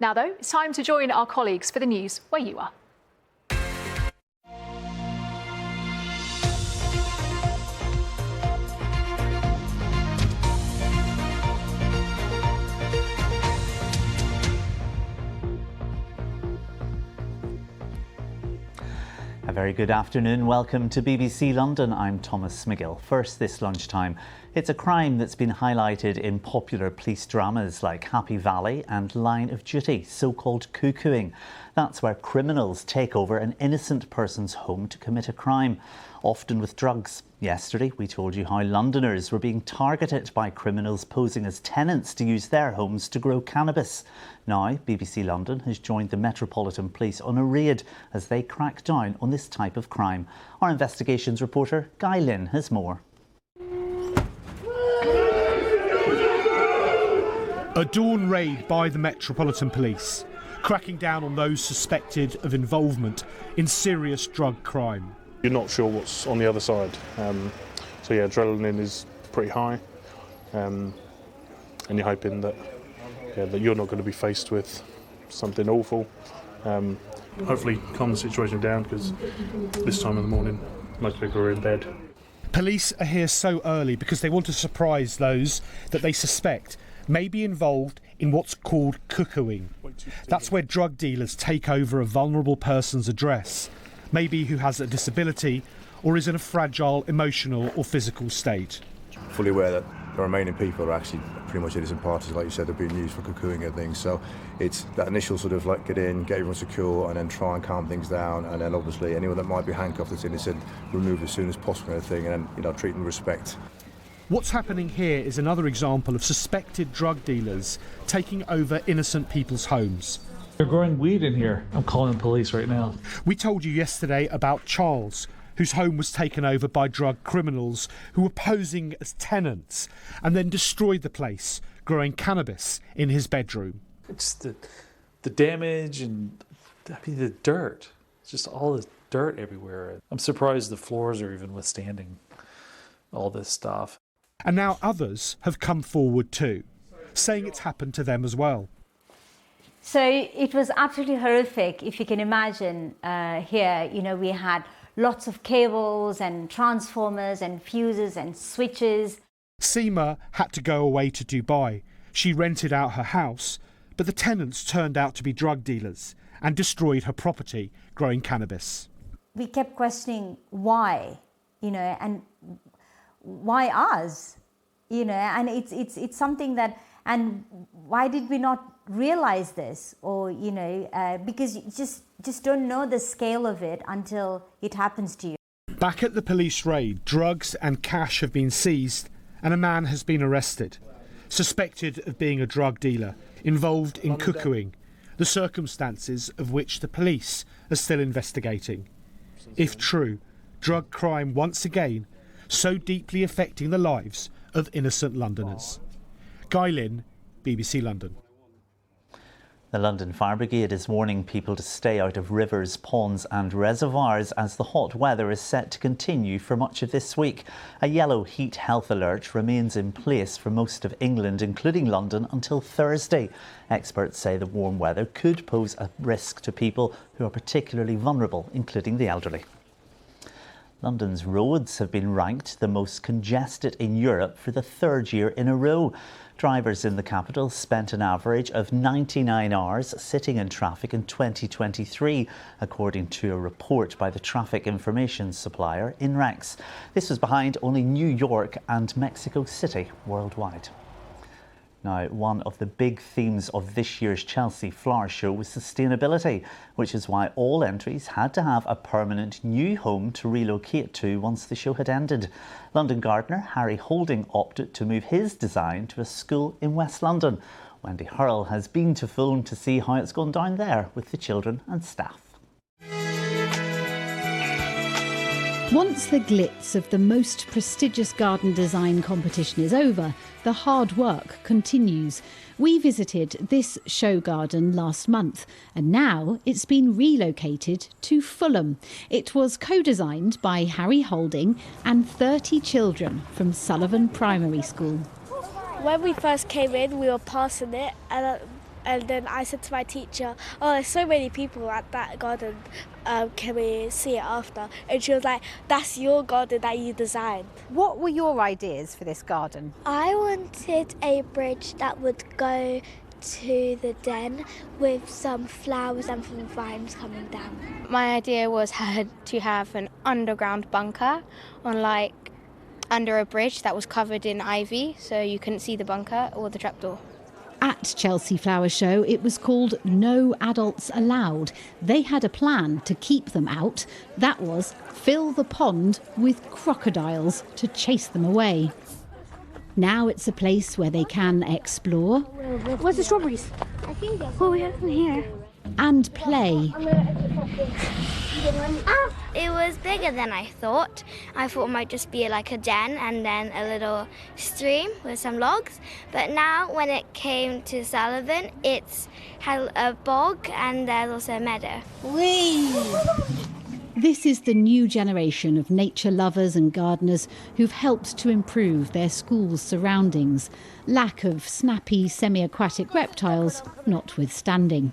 Now, though, it's time to join our colleagues for the news where you are. A very good afternoon. Welcome to BBC London. I'm Thomas Magill. First this lunchtime, it's a crime that's been highlighted in popular police dramas like Happy Valley and Line of Duty, so-called cuckooing. That's where criminals take over an innocent person's home to commit a crime, often with drugs. Yesterday, we told you how Londoners were being targeted by criminals posing as tenants to use their homes to grow cannabis. Now, BBC London has joined the Metropolitan Police on a raid as they crack down on this type of crime. Our investigations reporter, Guy Lynn, has more. A dawn raid by the Metropolitan Police, cracking down on those suspected of involvement in serious drug crime. You're not sure what's on the other side, so yeah, adrenaline is pretty high, and you're hoping that you're not going to be faced with something awful. Hopefully calm the situation down, because this time of the morning most people are in bed. Police are here so early because they want to surprise those that they suspect may be involved in what's called cuckooing. That's where drug dealers take over a vulnerable person's address, maybe who has a disability or is in a fragile emotional or physical state. Fully aware that the remaining people are actually pretty much innocent parties, like you said, they're being used for cuckooing and things. So it's that initial sort of like get in, get everyone secure, and then try and calm things down, and then obviously anyone that might be handcuffed that's innocent, remove as soon as possible and everything, and then treat them with respect. What's happening here is another example of suspected drug dealers taking over innocent people's homes. They're growing weed in here. I'm calling the police right now. We told you yesterday about Charles, whose home was taken over by drug criminals who were posing as tenants and then destroyed the place, growing cannabis in his bedroom. It's the damage and the dirt. It's just all this dirt everywhere. I'm surprised the floors are even withstanding all this stuff. And now others have come forward too, saying it's happened to them as well. So it was absolutely horrific. If you can imagine here, we had lots of cables and transformers and fuses and switches. Seema had to go away to Dubai. She rented out her house, but the tenants turned out to be drug dealers and destroyed her property growing cannabis. We kept questioning why, and why us, and it's something that, and why did we not realize this, or because you just don't know the scale of it until it happens to you. Back at the police raid, drugs and cash have been seized and a man has been arrested, suspected of being a drug dealer involved in cuckooing, the circumstances of which the police are still investigating. If true, drug crime once again so deeply affecting the lives of innocent Londoners. Guy Lynn, BBC London. The London Fire Brigade is warning people to stay out of rivers, ponds and reservoirs as the hot weather is set to continue for much of this week. A yellow heat health alert remains in place for most of England, including London, until Thursday. Experts say the warm weather could pose a risk to people who are particularly vulnerable, including the elderly. London's roads have been ranked the most congested in Europe for the third year in a row. Drivers in the capital spent an average of 99 hours sitting in traffic in 2023, according to a report by the traffic information supplier INREX. This was behind only New York and Mexico City worldwide. Now, one of the big themes of this year's Chelsea Flower Show was sustainability, which is why all entries had to have a permanent new home to relocate to once the show had ended. London gardener Harry Holding opted to move his design to a school in West London. Wendy Hurrell has been to Fulham to see how it's gone down there with the children and staff. Once the glitz of the most prestigious garden design competition is over, the hard work continues. We visited this show garden last month, and now it's been relocated to Fulham. It was co-designed by Harry Holding and 30 children from Sullivan Primary School. When we first came in, we were passing it, and And then I said to my teacher, oh, there's so many people at that garden, can we see it after? And she was like, that's your garden that you designed. What were your ideas for this garden? I wanted a bridge that would go to the den with some flowers and some vines coming down. My idea was to have an underground bunker on under a bridge that was covered in ivy, so you couldn't see the bunker or the trapdoor. At Chelsea Flower Show, it was called No Adults Allowed. They had a plan to keep them out. That was fill the pond with crocodiles to chase them away. Now it's a place where they can explore. Where's the strawberries? What we have in here. And play. It was bigger than I thought. I thought it might just be like a den and then a little stream with some logs. But now when it came to Sullivan, it's had a bog and there's also a meadow. Whee! This is the new generation of nature lovers and gardeners who've helped to improve their school's surroundings. Lack of snappy semi-aquatic reptiles notwithstanding.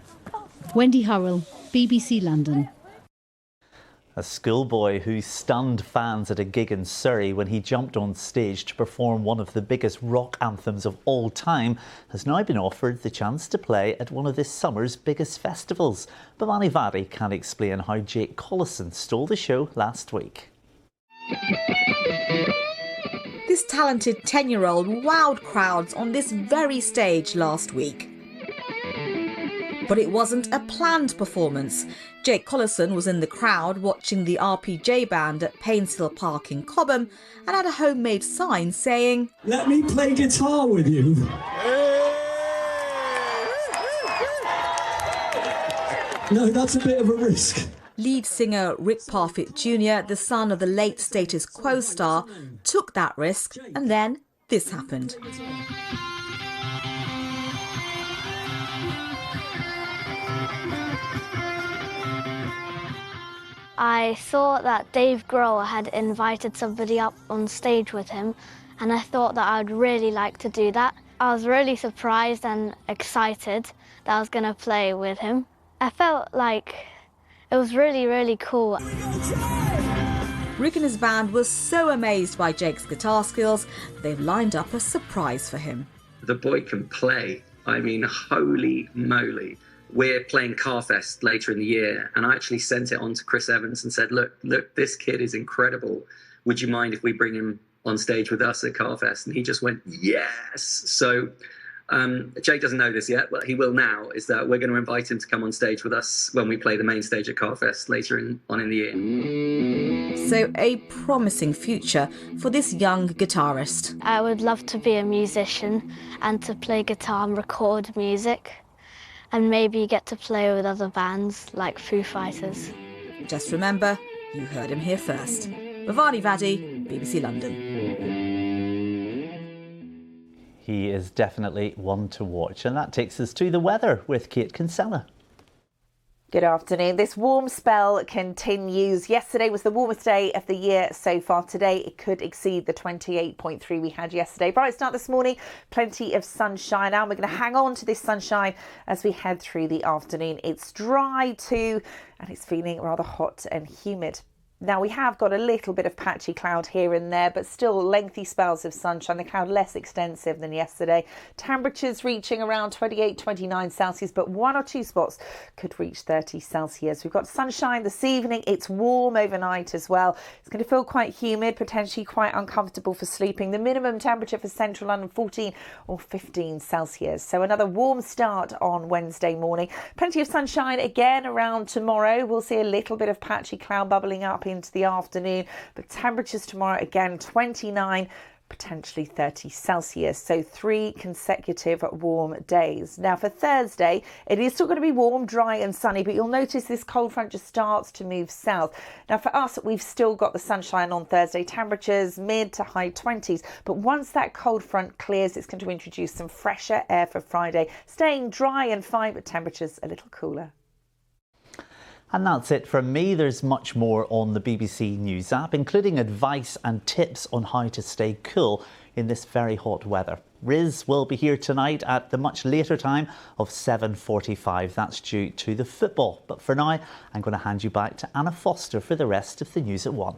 Wendy Hurrell, BBC London. A schoolboy who stunned fans at a gig in Surrey when he jumped on stage to perform one of the biggest rock anthems of all time has now been offered the chance to play at one of this summer's biggest festivals. Bhavani Vadi can explain how Jake Collison stole the show last week. This talented 10-year-old wowed crowds on this very stage last week. But it wasn't a planned performance. Jake Collison was in the crowd watching the RPJ band at Painshill Park in Cobham and had a homemade sign saying, "Let me play guitar with you." No, that's a bit of a risk. Lead singer Rick Parfitt Jr., the son of the late Status Quo star, took that risk, and then this happened. I thought that Dave Grohl had invited somebody up on stage with him, and I thought that I would really like to do that. I was really surprised and excited that I was going to play with him. I felt like it was really, really cool. Rick and his band were so amazed by Jake's guitar skills, they've lined up a surprise for him. The boy can play. I mean, holy moly. We're playing Carfest later in the year, and I actually sent it on to Chris Evans and said, look, this kid is incredible. Would you mind if we bring him on stage with us at Carfest? And he just went, yes. So Jake doesn't know this yet, but he will now, is that we're going to invite him to come on stage with us when we play the main stage at Carfest later on in the year. So a promising future for this young guitarist. I would love to be a musician and to play guitar and record music, and maybe get to play with other bands like Foo Fighters. Just remember, you heard him here first. Bhavani Vadi, BBC London. He is definitely one to watch, and that takes us to the weather with Kate Kinsella. Good afternoon. This warm spell continues. Yesterday was the warmest day of the year so far. Today it could exceed the 28.3 we had yesterday. Bright start this morning, plenty of sunshine. Now we're going to hang on to this sunshine as we head through the afternoon. It's dry too, and it's feeling rather hot and humid. Now, we have got a little bit of patchy cloud here and there, but still lengthy spells of sunshine. The cloud less extensive than yesterday. Temperatures reaching around 28, 29 Celsius, but one or two spots could reach 30 Celsius. We've got sunshine this evening. It's warm overnight as well. It's going to feel quite humid, potentially quite uncomfortable for sleeping. The minimum temperature for central London, 14 or 15 Celsius. So another warm start on Wednesday morning. Plenty of sunshine again around tomorrow. We'll see a little bit of patchy cloud bubbling up into the afternoon, but temperatures tomorrow again 29, potentially 30 Celsius, so 3 consecutive warm days. Now for Thursday, it is still going to be warm, dry and sunny, but you'll notice this cold front just starts to move south. Now for us, we've still got the sunshine on Thursday, temperatures mid to high 20s, but once that cold front clears, it's going to introduce some fresher air for Friday, staying dry and fine, but temperatures a little cooler. And that's it from me. There's much more on the BBC News app, including advice and tips on how to stay cool in this very hot weather. Riz will be here tonight at the much later time of 7:45. That's due to the football. But for now, I'm going to hand you back to Anna Foster for the rest of the news at 1.